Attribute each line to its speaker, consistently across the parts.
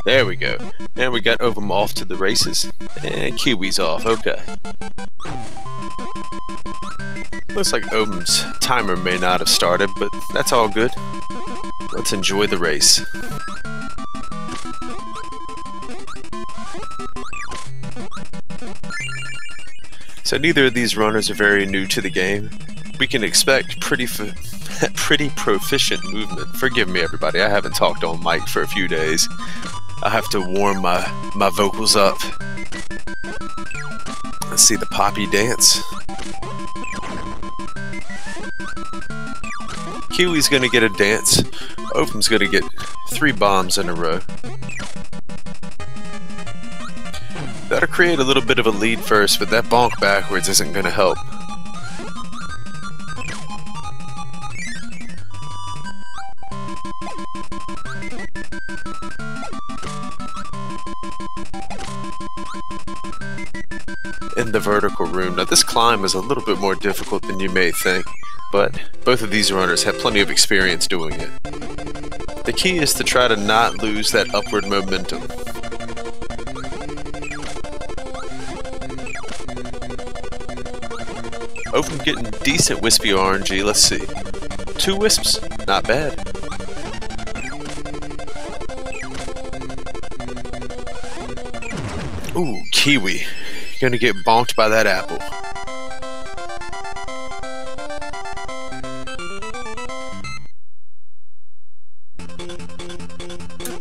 Speaker 1: There we go. And we got Ovum off to the races. And Kiwis off. Okay. Looks like Ovum's timer may not have started, but that's all good. Let's enjoy the race. So neither of these runners are very new to the game. We can expect pretty proficient movement. Forgive me, everybody. I haven't talked on mic for a few days. I have to warm my vocals up. Let's see the Poppy dance. Kiwi's gonna get a dance. Ovum's gonna get 3 bombs in a row. That'll create a little bit of a lead first, but that bonk backwards isn't gonna help. In the vertical room. Now this climb is a little bit more difficult than you may think, but both of these runners have plenty of experience doing it. The key is to try to not lose that upward momentum. Ovum getting decent wispy RNG, let's see. 2 wisps, not bad. Ooh, Kiwi. Gonna get bonked by that apple.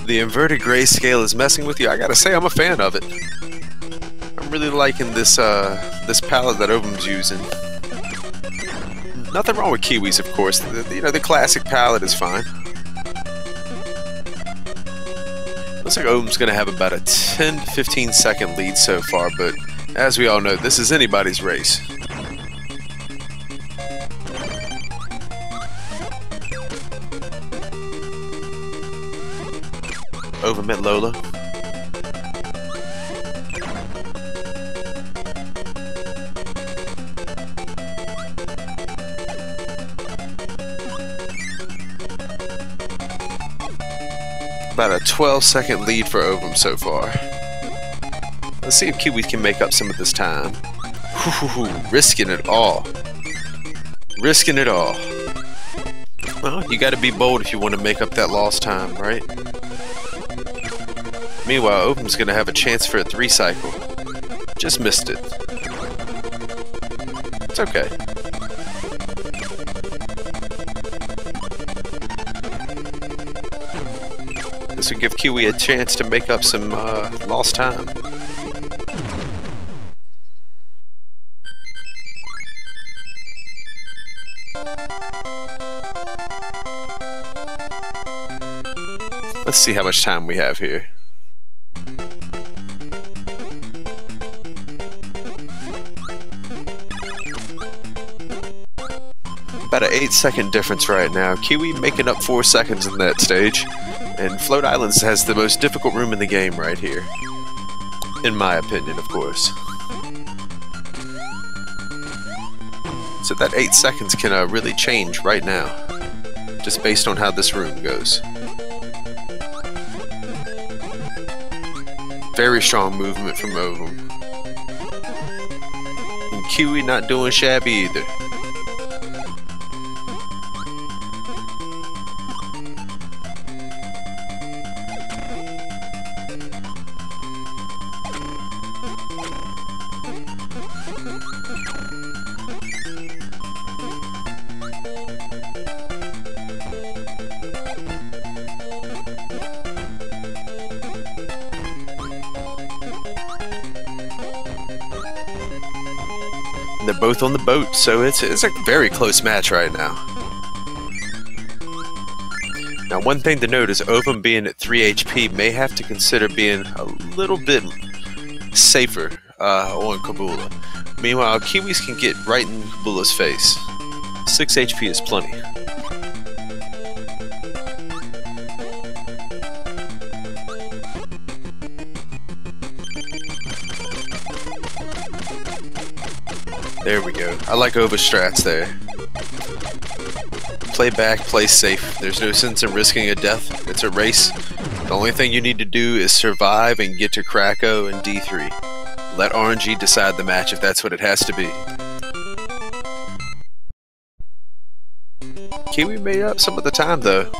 Speaker 1: The inverted grayscale is messing with you. I gotta say, I'm a fan of it. I'm really liking this this palette that Ovum's using. Nothing wrong with Kiwis, of course. The classic palette is fine. Looks like Ovum's gonna have about a 10 to 15 second lead so far, but as we all know, this is anybody's race. Ovum at Lola. About a 12-second lead for Ovum so far. Let's see if Kiwis can make up some of this time. Risking it all. Risking it all. Well, you gotta be bold if you want to make up that lost time, right? Meanwhile, Ovum's gonna have a chance for a 3 cycle. Just missed it. It's okay. This would give Kiwi a chance to make up some lost time. Let's see how much time we have here. About an 8-second difference right now. Kiwi making up 4 seconds in that stage. And Float Islands has the most difficult room in the game right here. In my opinion, of course. So that 8 seconds can really change right now. Just based on how this room goes. Very strong movement from Ovum. And Kiwi not doing shabby either. They're both on the boat, so it's a very close match right now. Now, one thing to note is Ovum being at 3 HP may have to consider being a little bit safer on Kabula. Meanwhile, Kiwis can get right in Kabula's face. 6 HP is plenty. There we go. I like overstrats there. play back, play safe. There's no sense in risking a death. It's a race. The only thing you need to do is survive and get to Cracko and D3. Let RNG decide the match if that's what it has to be. Kiwi made up some of the time though.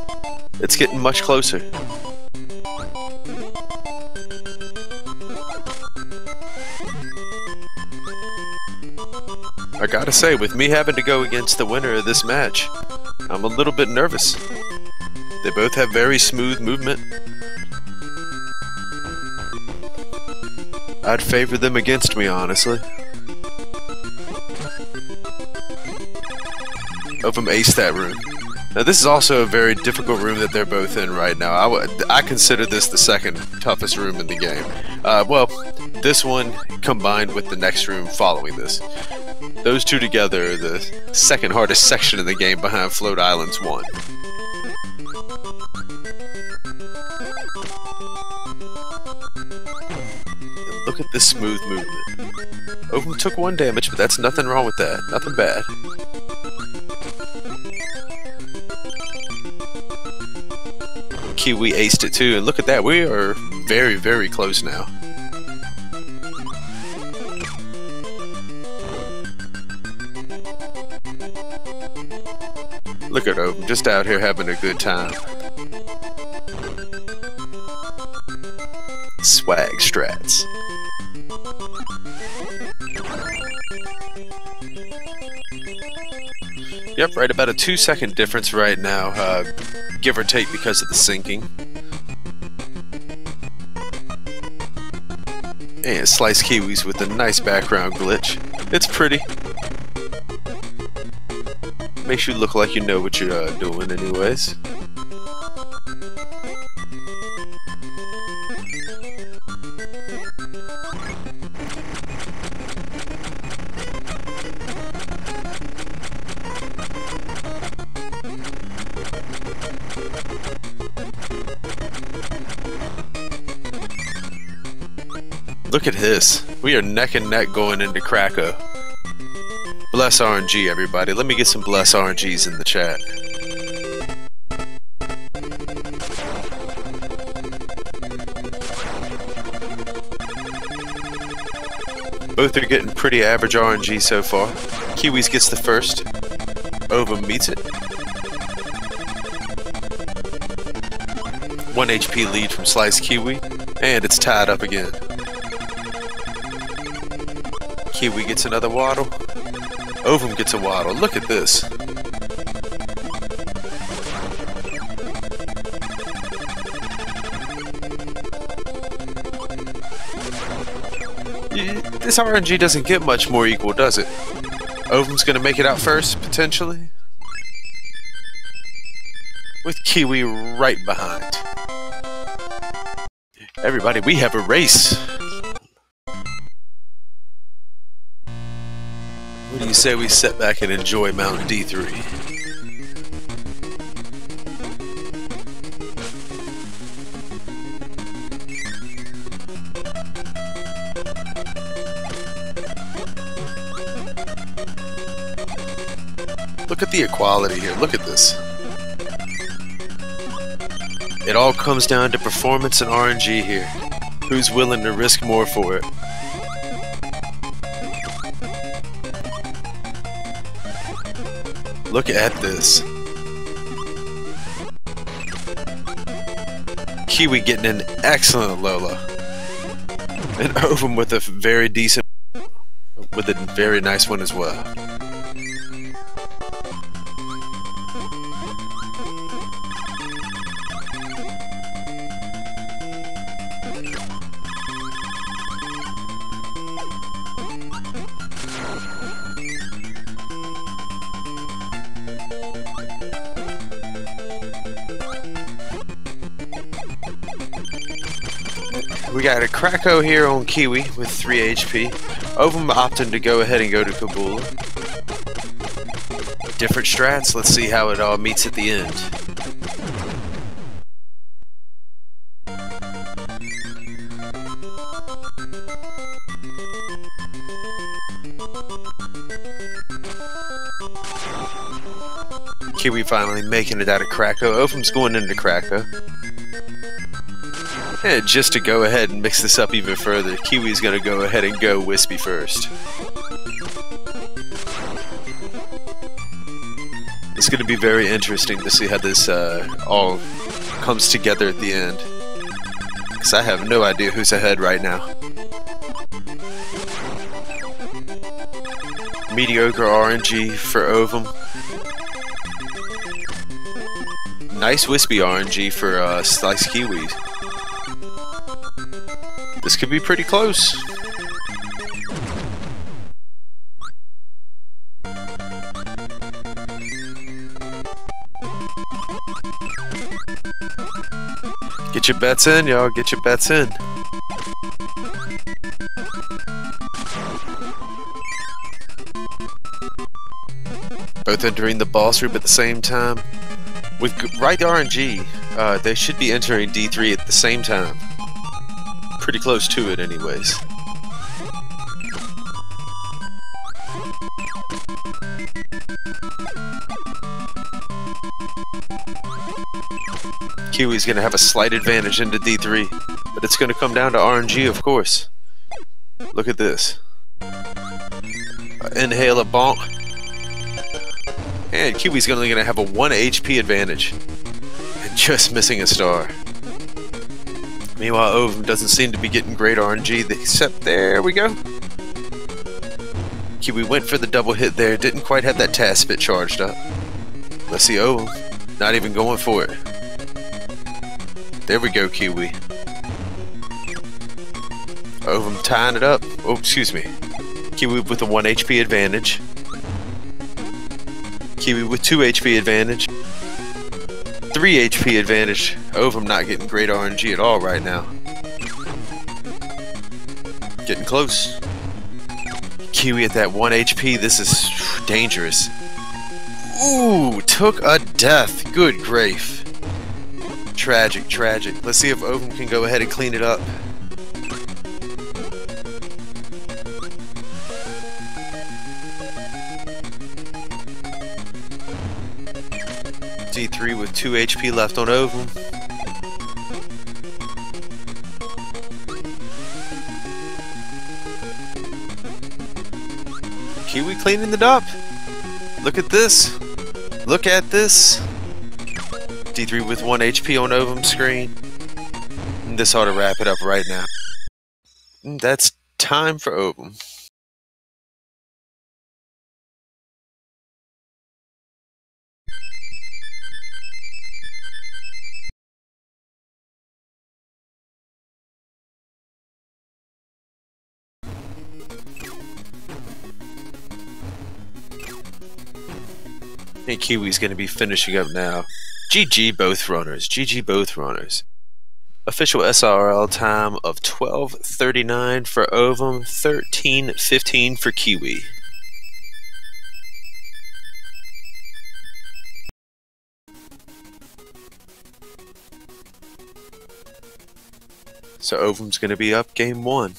Speaker 1: It's getting much closer. I gotta say, with me having to go against the winner of this match, I'm a little bit nervous. They both have very smooth movement. I'd favor them against me, honestly. Ovum aced that room. Now this is also a very difficult room that they're both in right now. I consider this the second toughest room in the game. Well, this one combined with the next room following this. Those two together are the second hardest section of the game behind Float Islands 1. Look at this smooth movement. Ovum took 1 damage, but that's nothing wrong with that. Nothing bad. Kiwi aced it too, and look at that. We are very, very close now. Look at Ovum, just out here having a good time. Swag strats. Yep, right about a 2-second difference right now, give or take because of the syncing. And SlicedKiwis with a nice background glitch. It's pretty. Makes you look like you know what you're doing anyways. Look at this. We are neck and neck going into Cracko. Bless RNG, everybody. Let me get some bless RNGs in the chat. Both are getting pretty average RNG so far. Kiwis gets the first. Ovum meets it. 1 HP lead from SlicedKiwi, and it's tied up again. Kiwi gets another waddle. Ovum gets a waddle. Look at this. This RNG doesn't get much more equal, does it? Ovum's gonna make it out first, potentially. With Kiwi right behind. Everybody, we have a race. What do you say we sit back and enjoy Mount D3? Look at the equality here. Look at this. It all comes down to performance and RNG here. Who's willing to risk more for it? Look at this. Kiwi getting an excellent Lola. And Ovum with a very decent, with a very nice one as well. We got a Cracko here on Kiwi with 3 HP. Ovum opting to go ahead and go to Kabul. Different strats, let's see how it all meets at the end. Kiwi finally making it out of Cracko. Ovum's going into Cracko. And just to go ahead and mix this up even further, Kiwi's going to go ahead and go Wispy first. It's going to be very interesting to see how this all comes together at the end. Because I have no idea who's ahead right now. Mediocre RNG for Ovum. Nice Wispy RNG for SlicedKiwis. This could be pretty close. Get your bets in, y'all. Get your bets in. Both entering the boss room at the same time. With right RNG, they should be entering D3 at the same time. Pretty close to it anyways. Kiwi's gonna have a slight advantage into D3, but it's gonna come down to RNG, of course. Look at this. Inhale a bonk. And Kiwi's only gonna have a 1 HP advantage. And just missing a star. Meanwhile, Ovum doesn't seem to be getting great RNG, except there we go. Kiwi went for the double hit there, didn't quite have that task spit charged up. Let's see Ovum, not even going for it. There we go, Kiwi. Ovum tying it up. Oh, excuse me. Kiwi with a 1 HP advantage. Kiwi with 2 HP advantage. 3 HP advantage. Ovum not getting great RNG at all right now. Getting close. Kiwi at that 1 HP. This is dangerous. Ooh, took a death. Good grief. Tragic, tragic. Let's see if Ovum can go ahead and clean it up. D3 with 2 HP left on Ovum. Kiwi cleaning it up. Look at this. Look at this. D3 with 1 HP on Ovum's screen. And this ought to wrap it up right now. And that's time for Ovum. And Kiwi's going to be finishing up now. GG both runners. GG both runners. Official SRL time of 12:39 for Ovum, 13:15 for Kiwi. So Ovum's going to be up game 1.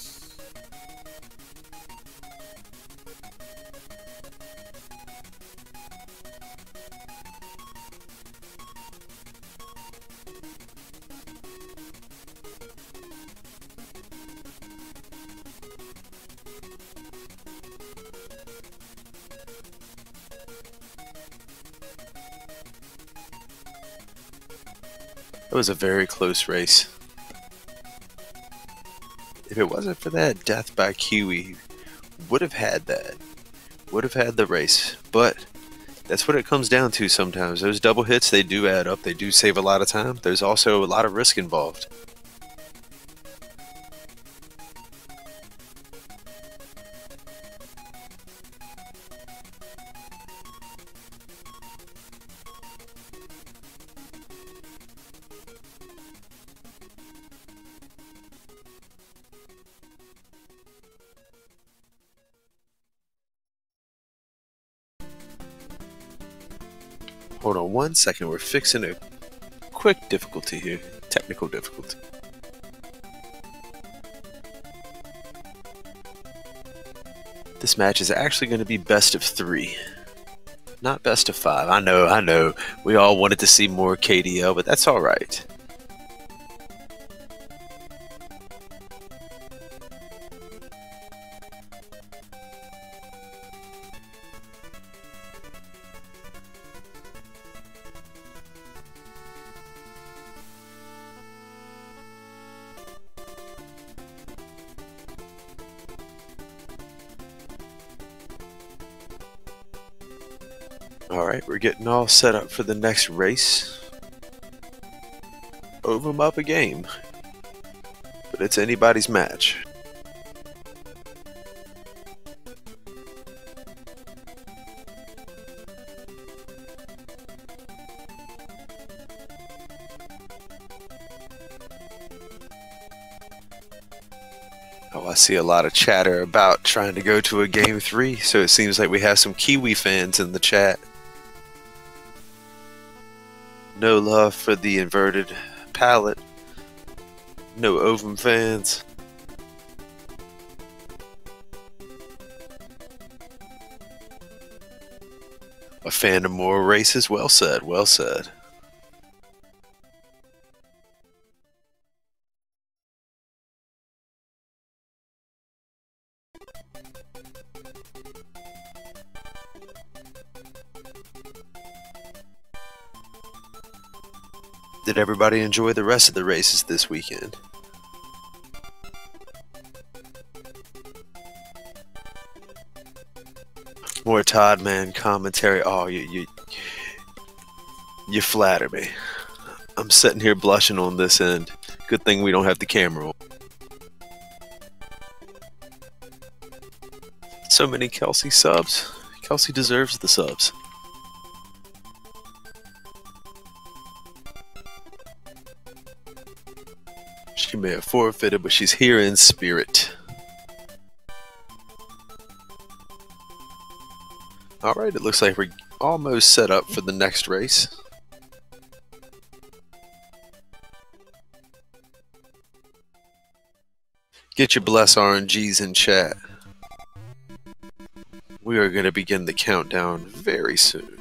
Speaker 1: It was a very close race. If it wasn't for that death by Kiwi, would have had that. Would have had the race. But that's what it comes down to sometimes. Those double hits, they do add up. They do save a lot of time. There's also a lot of risk involved. Hold on 1 second, we're fixing a quick difficulty here. Technical difficulty. This match is actually going to be best of 3. Not best of 5. I know. We all wanted to see more KDL, but that's alright. Alright, we're getting all set up for the next race. Ovum up a game. But it's anybody's match. Oh, I see a lot of chatter about trying to go to a game 3, so it seems like we have some Kiwi fans in the chat. No love for the inverted palette. No Ovum fans. A fan of more races? Well said, well said. Did everybody enjoy the rest of the races this weekend? More Todd Man commentary. Oh, you flatter me. I'm sitting here blushing on this end. Good thing we don't have the camera on. So many Kelsey subs. Kelsey deserves the subs. She may have forfeited, but she's here in spirit. Alright, it looks like we're almost set up for the next race. Get your bless RNGs in chat. We are going to begin the countdown very soon.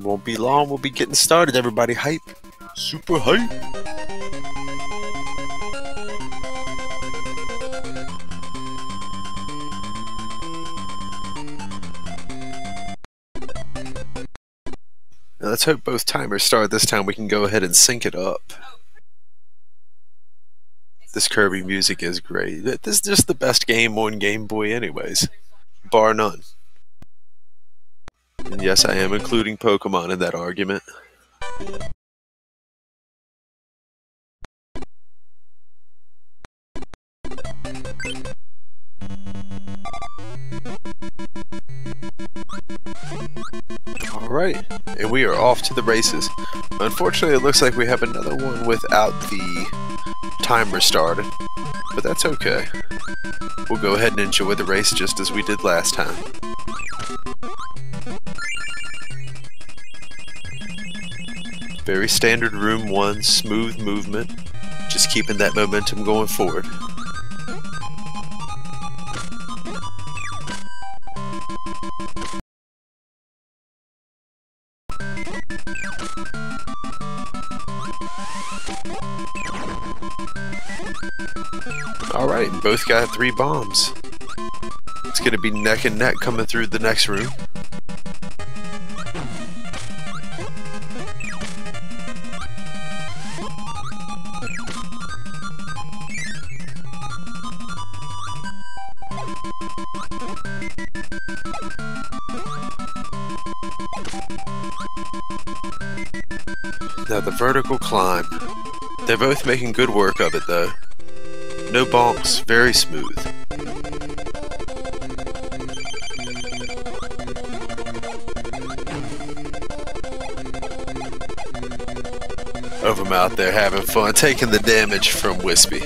Speaker 1: Won't be long, we'll be getting started, everybody. Hype. Super hype. Now let's hope both timers start this time. We can go ahead and sync it up. This Kirby music is great. This is just the best game on Game Boy anyways. Bar none. And yes, I am including Pokemon in that argument. Alright, and we are off to the races. Unfortunately, it looks like we have another one without the timer started, but that's okay. We'll go ahead and enjoy the race just as we did last time. Very standard room 1, smooth movement, just keeping that momentum going forward. Alright, both got 3 bombs. It's going to be neck and neck coming through the next room. Now the vertical climb. They're both making good work of it though. No bonks, very smooth. Ovum out there having fun, taking the damage from Wispy.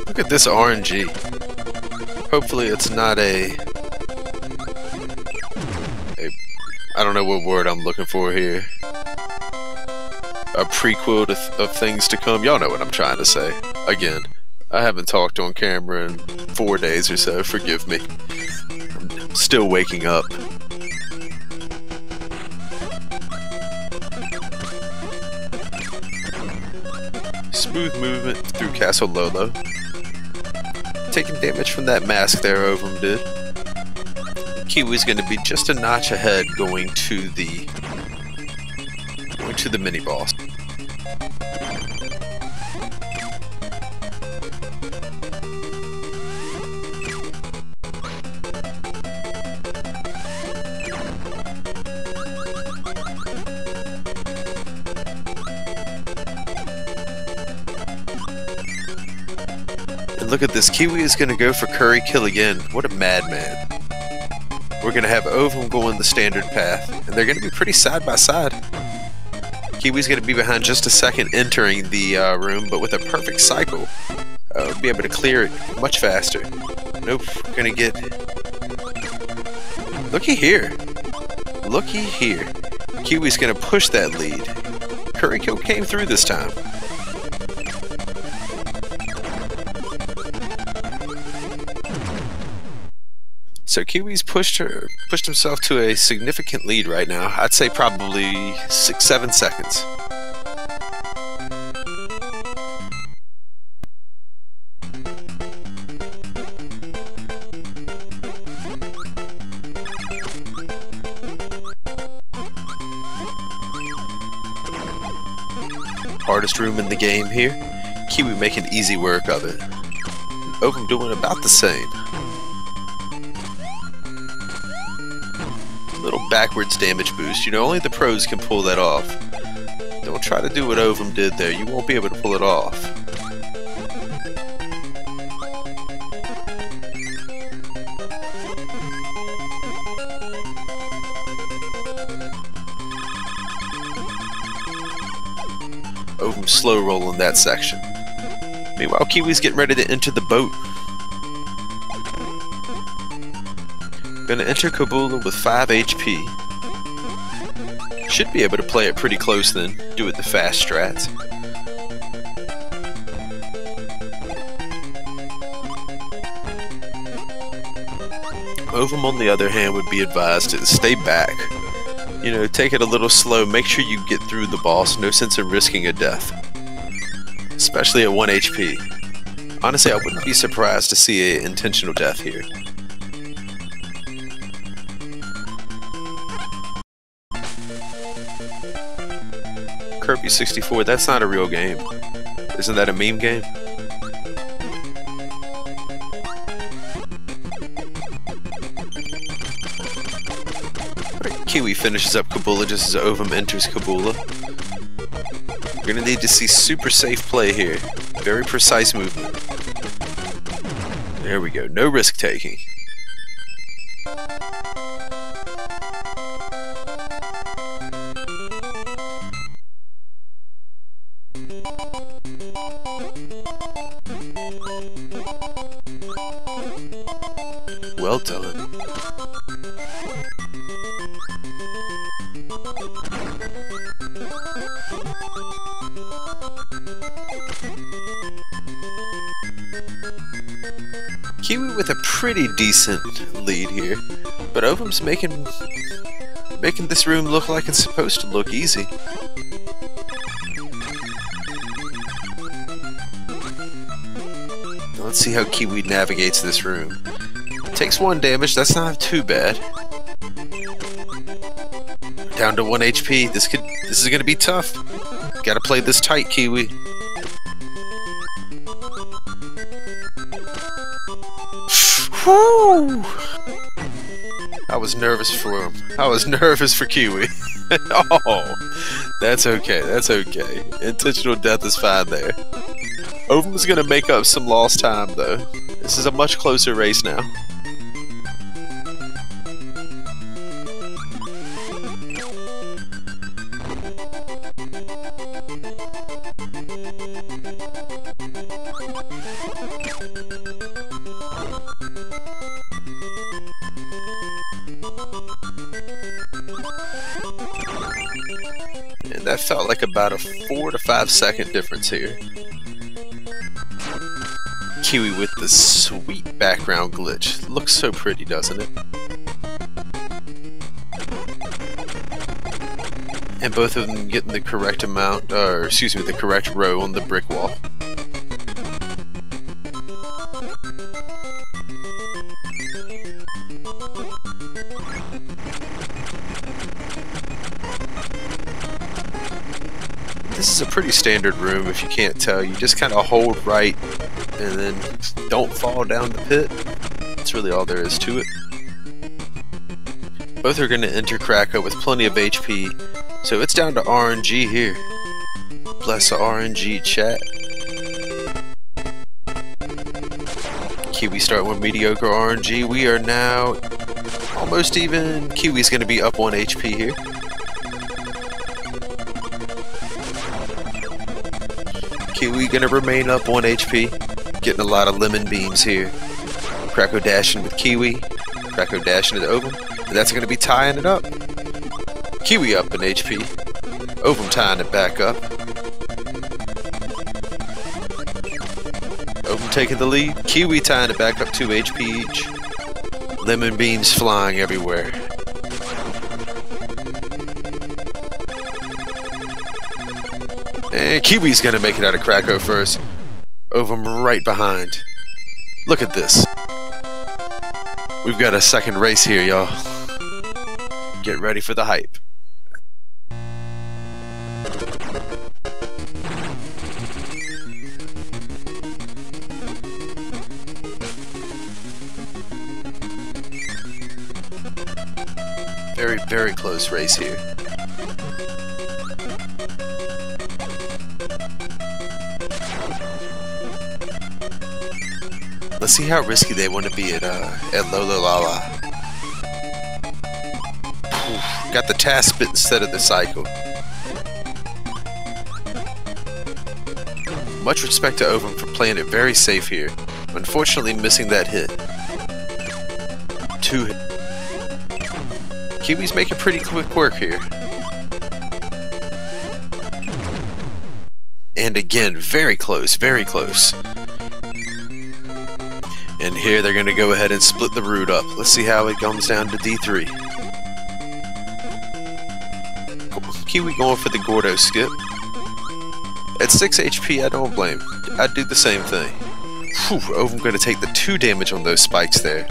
Speaker 1: Look at this RNG. Hopefully it's not I don't know what word I'm looking for here. A prequel of things to come. Y'all know what I'm trying to say. Again, I haven't talked on camera in 4 days or so. Forgive me. I'm still waking up. Smooth movement through Castle Lolo. Taking damage from that mask there, Ovum did. Kiwi's going to be just a notch ahead going to the mini boss. And look at this, Kiwi is going to go for Curry Kill again. What a madman. We're going to have Ovum going the standard path, and they're going to be pretty side by side. Kiwi's going to be behind just a second entering the room, but with a perfect cycle, we'll be able to clear it much faster. Nope, going to get... Looky here. Looky here. Kiwi's going to push that lead. Curry Kill came through this time. So Kiwi's pushed himself to a significant lead right now. I'd say probably 6-7 seconds. Hardest room in the game here. Kiwi making easy work of it. Ovum doing about the same. Little backwards damage boost. You know, only the pros can pull that off. Don't try to do what Ovum did there. You won't be able to pull it off. Ovum slow rolling that section. Meanwhile, Kiwi's getting ready to enter the boat. Gonna enter Kabula with 5 HP. Should be able to play it pretty close then. Do it the fast strats. Ovum, on the other hand, would be advised to stay back. You know, take it a little slow. Make sure you get through the boss. No sense in risking a death. Especially at 1 HP. Honestly, I wouldn't be surprised to see an intentional death here. Kirby 64, that's not a real game. Isn't that a meme game? Right, Kiwi finishes up Kabula just as Ovum enters Kabula. We're gonna need to see super safe play here. Very precise movement. There we go, no risk taking. Well done. Kiwi with a pretty decent lead here, but Ovum's making this room look like it's supposed to look easy. Let's see how Kiwi navigates this room. Takes 1 damage, that's not too bad. Down to 1 HP. This is gonna be tough. Gotta play this tight, Kiwi. Whew! I was nervous for him. I was nervous for Kiwi. Oh, that's okay. That's okay. Intentional death is fine there. Ovum is gonna make up some lost time though. This is a much closer race now. And that felt like about a 4 to 5 second difference here. Kiwi with the sweet background glitch. Looks so pretty, doesn't it? And both of them getting the correct amount, or excuse me, the correct row on the brick wall. This is a pretty standard room if you can't tell. You just kind of hold right and then don't fall down the pit. That's really all there is to it. Both are going to enter Cracko with plenty of HP, so it's down to RNG here. Bless the RNG, chat. Kiwi start with mediocre RNG. We are now almost even. Kiwi's going to be up 1 HP here. Kiwi going to remain up 1 HP. Getting a lot of lemon beams here. Cracko dashing with Kiwi. Cracko dashing with Ovum. And that's going to be tying it up. Kiwi up in HP. Ovum tying it back up. Ovum taking the lead. Kiwi tying it back up 2 HP each. Lemon beams flying everywhere. And Kiwi's gonna make it out of Cracko first. Ovum right behind. Look at this. We've got a second race here, y'all. Get ready for the hype. Very, very close race here. Let's see how risky they want to be at Lola. Got the task bit instead of the cycle. Much respect to Ovum for playing it very safe here. Unfortunately missing that hit. 2 hits. Kiwi's making pretty quick work here. And again, very close, very close. And here they're going to go ahead and split the root up. Let's see how it comes down to D3. Kiwi going for the Gordo skip. At 6 HP, I don't blame. I'd do the same thing. Whew, Ovum going to take the 2 damage on those spikes there.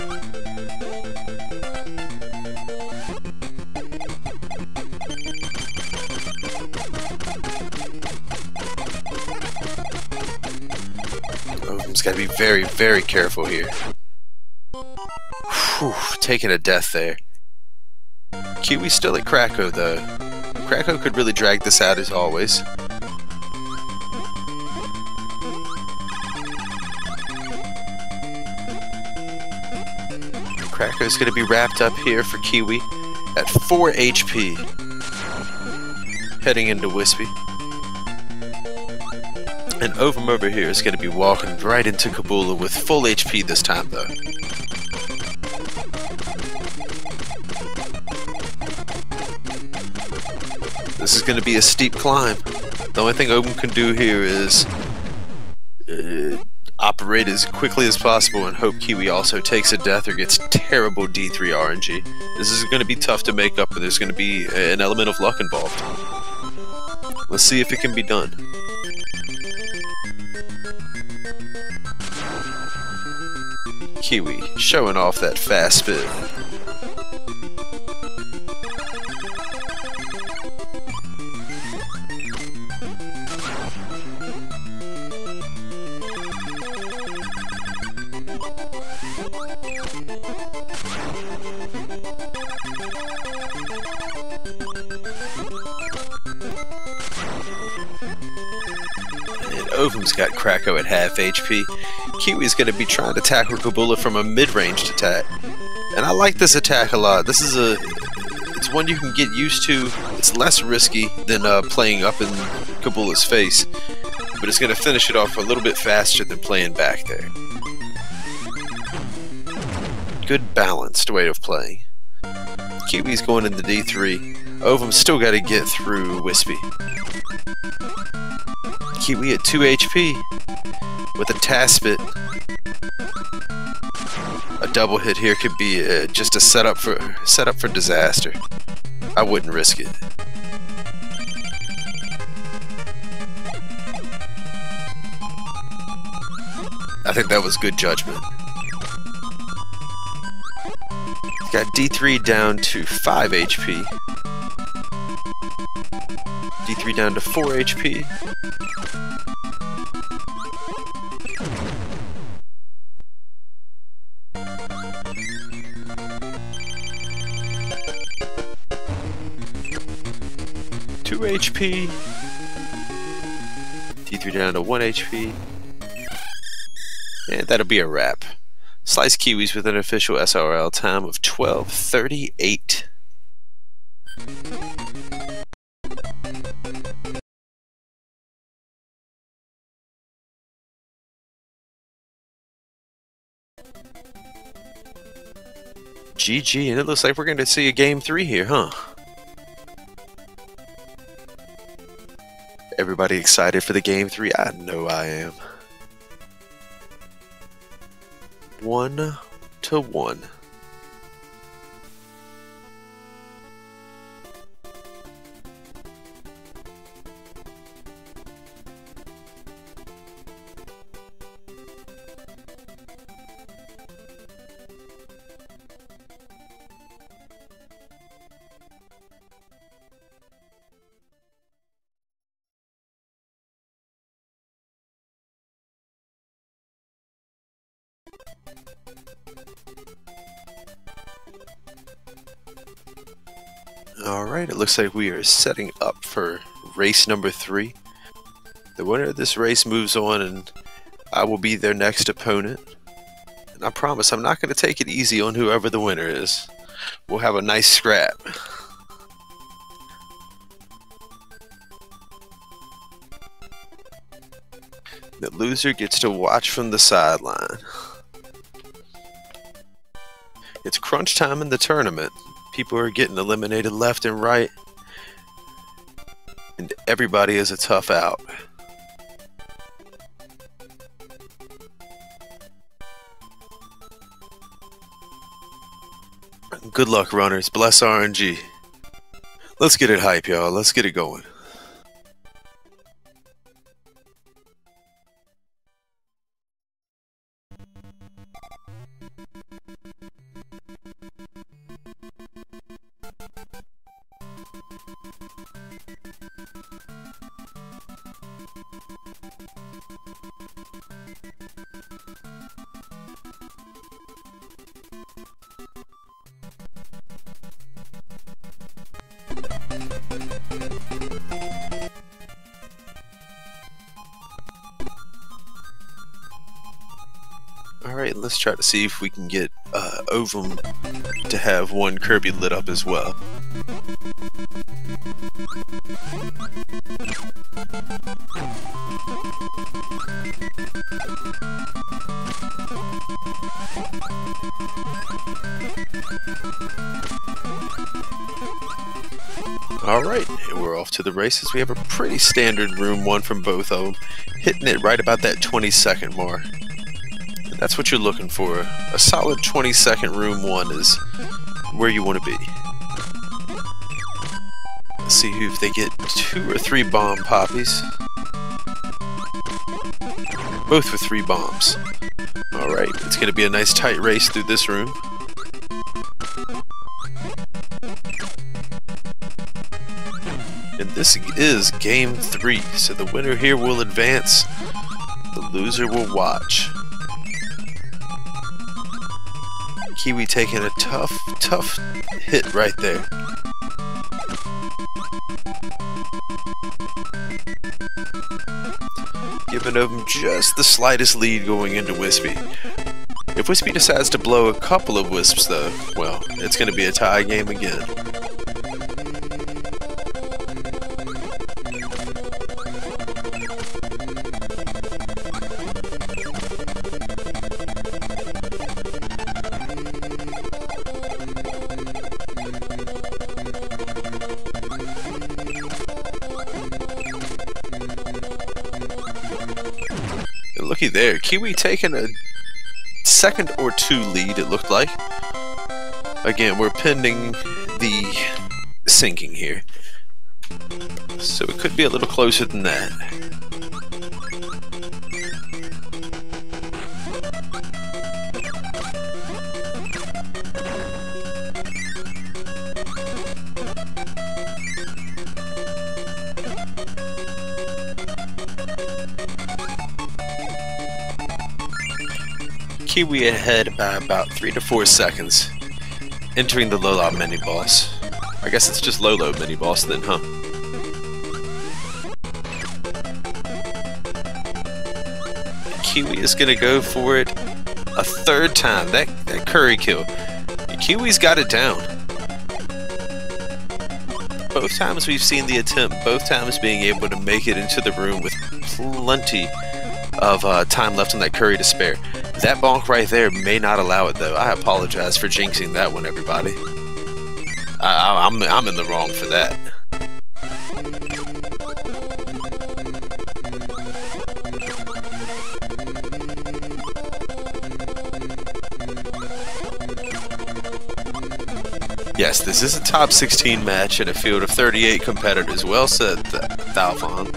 Speaker 1: Ovum's got to be very, very careful here. Whew, taking a death there. Kiwi's still at Cracko though. Cracko could really drag this out as always. Cracko's going to be wrapped up here for Kiwi at 4 HP. Heading into Wispy. And Ovum over here is going to be walking right into Kabula with full HP this time though. This is going to be a steep climb. The only thing Ovum can do here is operate as quickly as possible and hope Kiwi also takes a death or gets terrible D3 RNG. This is going to be tough to make up, but there's going to be an element of luck involved. Let's see if it can be done. Kiwi showing off that fast spin. Ovum's got Cracko at half HP. Kiwi's going to be trying to tackle Kabula from a mid-ranged attack. And I like this attack a lot. This is It's one you can get used to. It's less risky than playing up in Kabula's face, but it's going to finish it off a little bit faster than playing back there. Good balanced way of playing. Kiwi's going into D3. Ovum's still got to get through Wispy. Kiwi at 2 HP with a Taspit. A double hit here could be just a setup for disaster. I wouldn't risk it. I think that was good judgment. Got D3 down to 5 HP. D3 down to 4 HP. HP. D3 down to 1 HP. And that'll be a wrap. SlicedKiwis with an official SRL time of 12:38. GG, and it looks like we're going to see a game 3 here, huh? Everybody excited for the game 3? I know I am. 1-1. Alright, it looks like we are setting up for race number 3. The winner of this race moves on, and I will be their next opponent. And I promise I'm not going to take it easy on whoever the winner is. We'll have a nice scrap. The loser gets to watch from the sideline. It's crunch time in the tournament. People are getting eliminated left and right. And everybody is a tough out. Good luck, runners. Bless RNG. Let's get it hype, y'all. Let's get it going. Alright, let's try to see if we can get Ovum to have one Kirby lit up as well. Alright, we're off to the races. We have a pretty standard room 1 from both of them, hitting it right about that 20-second mark. That's what you're looking for. A solid 20-second room 1 is where you want to be. Let's see if they get 2 or 3 bomb poppies. Both with 3 bombs. Alright, it's going to be a nice tight race through this room. And this is game 3, so the winner here will advance, the loser will watch. Kiwi taking a tough hit right there. Giving them just the slightest lead going into Wispy. If Wispy decides to blow a couple of Wisps though, well, it's going to be a tie game again. looky there. Kiwi taking a second or two lead, it looked like. Again, we're pending the sinking here. So it could be a little closer than that. Kiwi ahead by about 3 to 4 seconds, entering the Lolo mini-boss. I guess it's just Lolo mini-boss then, huh? Kiwi is gonna go for it a third time. That curry kill. Kiwi's got it down. Both times we've seen the attempt, both times being able to make it into the room with plenty of time left on that curry to spare. That bonk right there may not allow it though. I apologize for jinxing that one, everybody. I'm in the wrong for that. Yes, this is a top 16 match in a field of 38 competitors. Well said, Thalfon.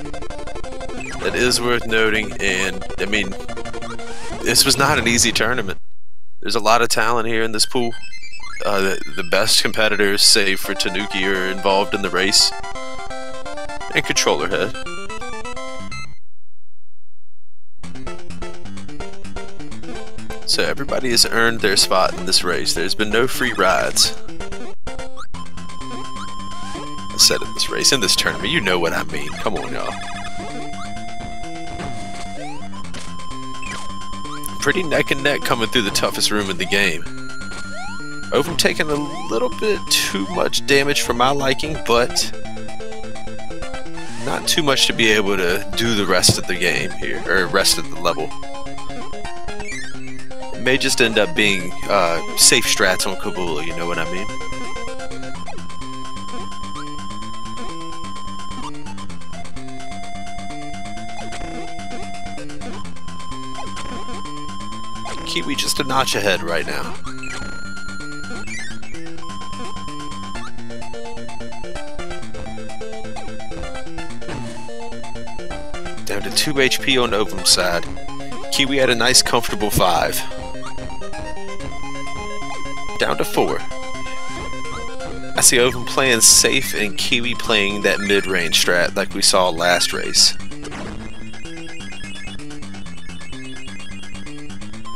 Speaker 1: That is worth noting, and I mean, this was not an easy tournament. There's a lot of talent here in this pool. The best competitors, save for Tanuki, are involved in the race. And Controller Head. So everybody has earned their spot in this race. There's been no free rides. I said in this race, in this tournament, you know what I mean. Come on, y'all. Pretty neck and neck coming through the toughest room in the game. Ovum taking a little bit too much damage for my liking, but not too much to be able to do the rest of the game here, or rest of the level. It may just end up being safe strats on Kabula, you know what I mean? Kiwi just a notch ahead right now. Down to 2 HP on Ovum's side. Kiwi had a nice comfortable 5. Down to 4. I see Ovum playing safe and Kiwi playing that mid-range strat like we saw last race.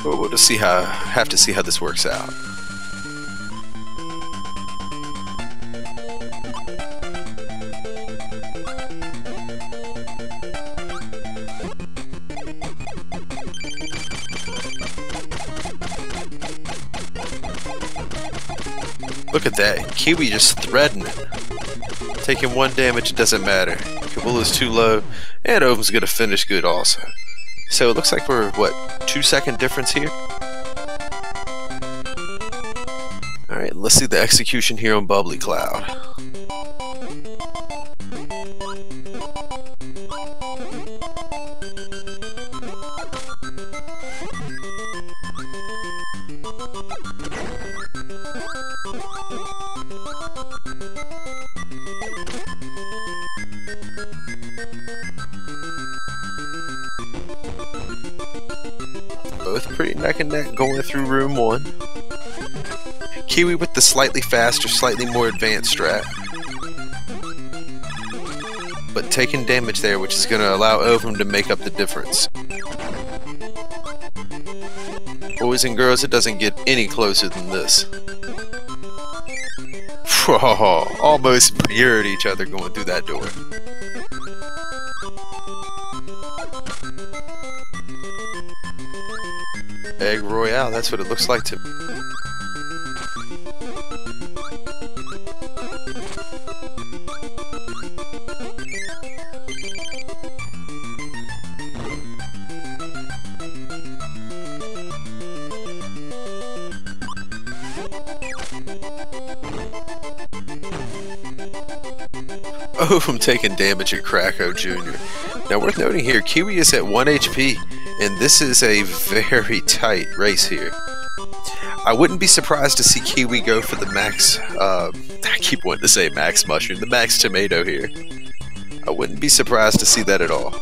Speaker 1: But we'll just have to see how this works out. Look at that, Kiwi just threading it. Taking 1 damage, it doesn't matter. Kabula's too low, and Ovum's gonna finish good also. So it looks like we're, what, 2-second difference here? Alright, let's see the execution here on Bubbly Cloud. Both pretty neck and neck going through room 1. Kiwi with the slightly faster, slightly more advanced strat. But taking damage there, which is going to allow Ovum to make up the difference. Boys and girls, it doesn't get any closer than this. Whoa, almost mirrored each other going through that door. Egg Royale, that's what it looks like to me. Oh, I'm taking damage at Cracko Jr. Now worth noting here, Kiwi is at 1 HP, And this is a very tight race here. I wouldn't be surprised to see Kiwi go for the max, I keep wanting to say max mushroom, the max tomato here. I wouldn't be surprised to see that at all.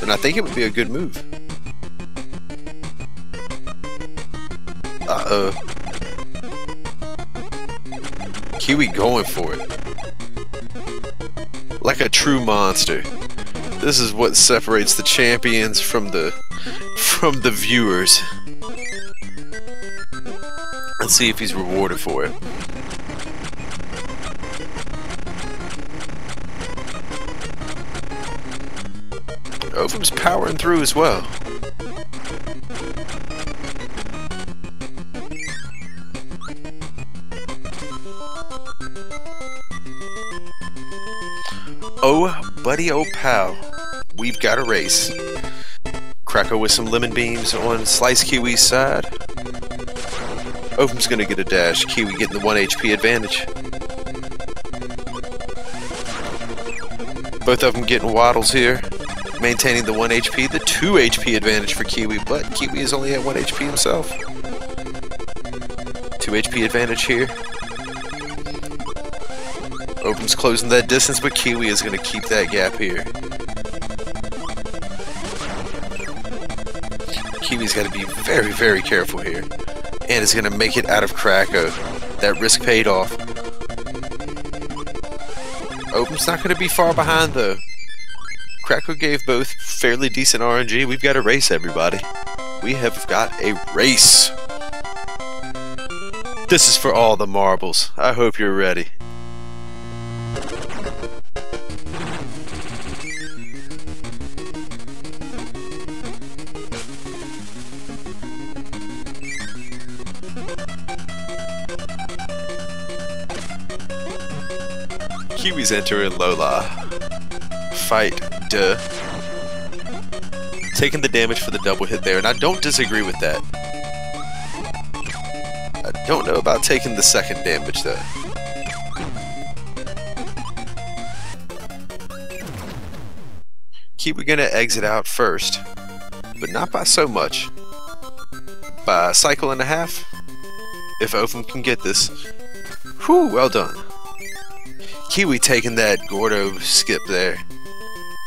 Speaker 1: And I think it would be a good move. Uh-oh. Kiwi going for it. Like a true monster. This is what separates the champions from the viewers. Let's see if he's rewarded for it. Ovum's powering through as well. Oh, buddy, oh pal, we've got a race. Cracko with some lemon beams on SlicedKiwis' side. Ovum's gonna get a dash, Kiwi getting the 1 HP advantage. Both of them getting waddles here, maintaining the 1 HP, the 2 HP advantage for Kiwi, but Kiwi is only at 1 HP himself. 2 HP advantage here. Ovum's closing that distance, but Kiwi is going to keep that gap here. Kiwi's got to be very, very careful here. And is going to make it out of Cracko. That risk paid off. Ovum's not going to be far behind, though. Cracko gave both fairly decent RNG. We've got a race, everybody. We have got a race. This is for all the marbles. I hope you're ready. Kiwi's entering Lola. Fight, duh. Taking the damage for the double hit there, and I don't disagree with that. I don't know about taking the second damage though. Kiwi gonna exit out first, but not by so much. By a cycle and a half, if Ovum can get this. Whew, well done. Kiwi taking that Gordo skip there.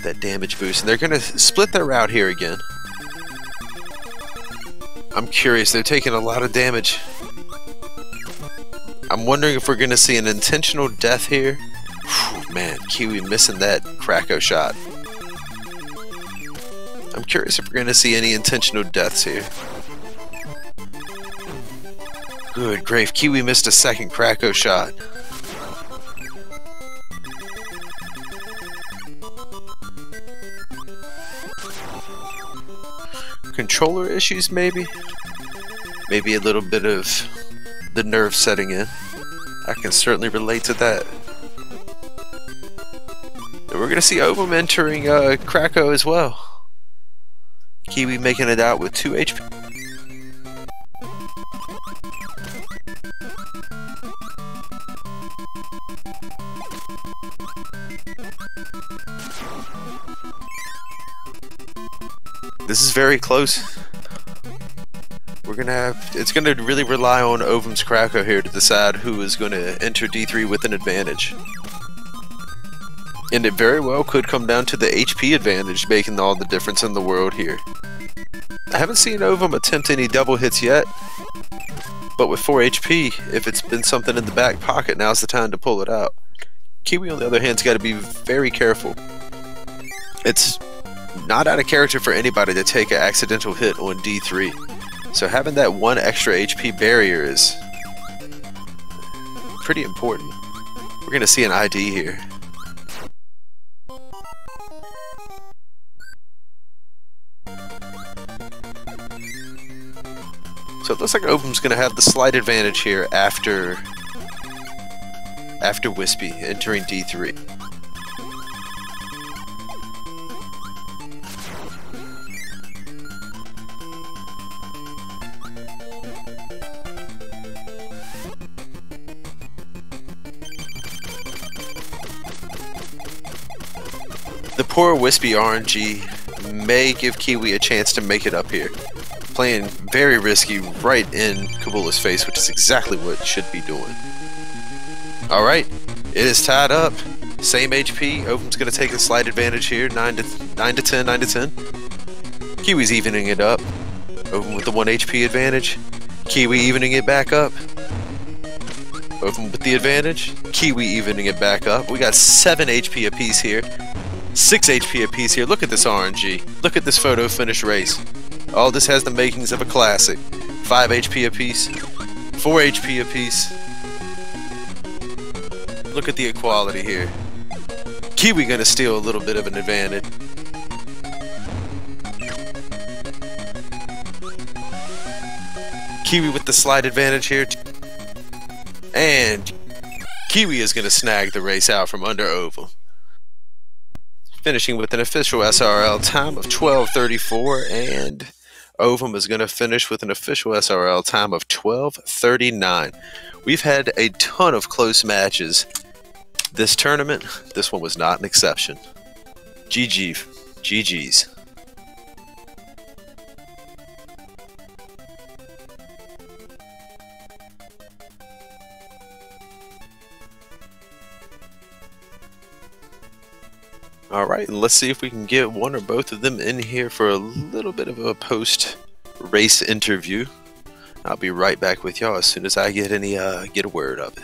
Speaker 1: That damage boost. And they're going to split their route here again. I'm curious. They're taking a lot of damage. I'm wondering if we're going to see an intentional death here. Whew, man, Kiwi missing that Cracko shot. I'm curious if we're going to see any intentional deaths here. Good grief. Kiwi missed a second Cracko shot. Controller issues, maybe? Maybe a little bit of the nerve setting in. I can certainly relate to that. And we're gonna see Ovum entering Cracko as well. Kiwi making it out with 2 HP. This is very close. We're gonna have, it's gonna really rely on Ovum's Cracko here to decide who is gonna enter D3 with an advantage. And it very well could come down to the HP advantage, making all the difference in the world here. I haven't seen Ovum attempt any double hits yet, but with 4 HP, if it's been something in the back pocket, now's the time to pull it out. Kiwi, on the other hand, has got to be very careful. It's not out of character for anybody to take an accidental hit on D3. So having that 1 extra HP barrier is pretty important. We're going to see an ID here. So it looks like Ovum's going to have the slight advantage here after Wispy entering D3. The poor Wispy RNG may give Kiwi a chance to make it up here. Playing very risky right in Kabula's face, which is exactly what it should be doing. Alright, it is tied up. Same HP. Ovum's going to take a slight advantage here. 9 to 10, 9 to 10. Kiwi's evening it up. Ovum with the 1 HP advantage. Kiwi evening it back up. Ovum with the advantage. Kiwi evening it back up. We got 7 HP apiece here. 6 HP apiece here. Look at this RNG. Look at this photo finish race. All this has the makings of a classic. 5 HP apiece. 4 HP apiece. Look at the equality here. Kiwi gonna steal a little bit of an advantage. Kiwi with the slight advantage here. And Kiwi is gonna snag the race out from under Ovum. Finishing with an official SRL time of 12:34, and Ovum is gonna finish with an official SRL time of 12:39. We've had a ton of close matches this tournament. This one was not an exception. GG's. Alright, let's see if we can get one or both of them in here for a little bit of a post-race interview. I'll be right back with y'all as soon as I get a word of it.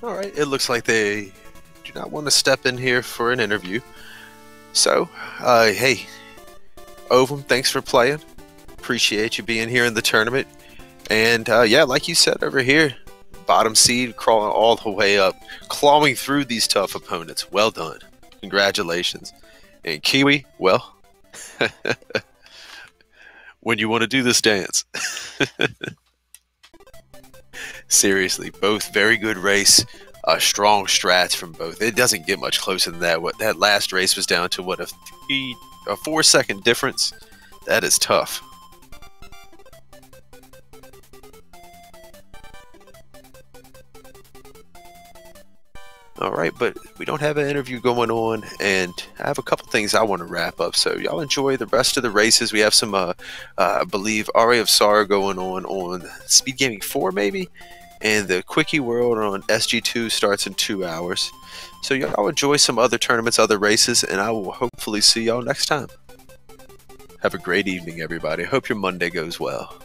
Speaker 1: Alright, it looks like they do not want to step in here for an interview. So, hey, Ovum, thanks for playing. Appreciate you being here in the tournament. And, yeah, like you said over here, bottom seed, crawling all the way up, clawing through these tough opponents. Well done. Congratulations. And Kiwi, well, when you want to do this dance. Seriously, both very good race, strong strats from both. It doesn't get much closer than that. What that last race was down to, what, a 4-second difference? That is tough. Alright, but we don't have an interview going on, and I have a couple things I want to wrap up, so y'all enjoy the rest of the races. We have some, I believe, RA of Sorrow going on Speed Gaming 4, maybe? And the Quickie World on SG2 starts in 2 hours. So y'all enjoy some other tournaments, other races, and I will hopefully see y'all next time. Have a great evening, everybody. Hope your Monday goes well.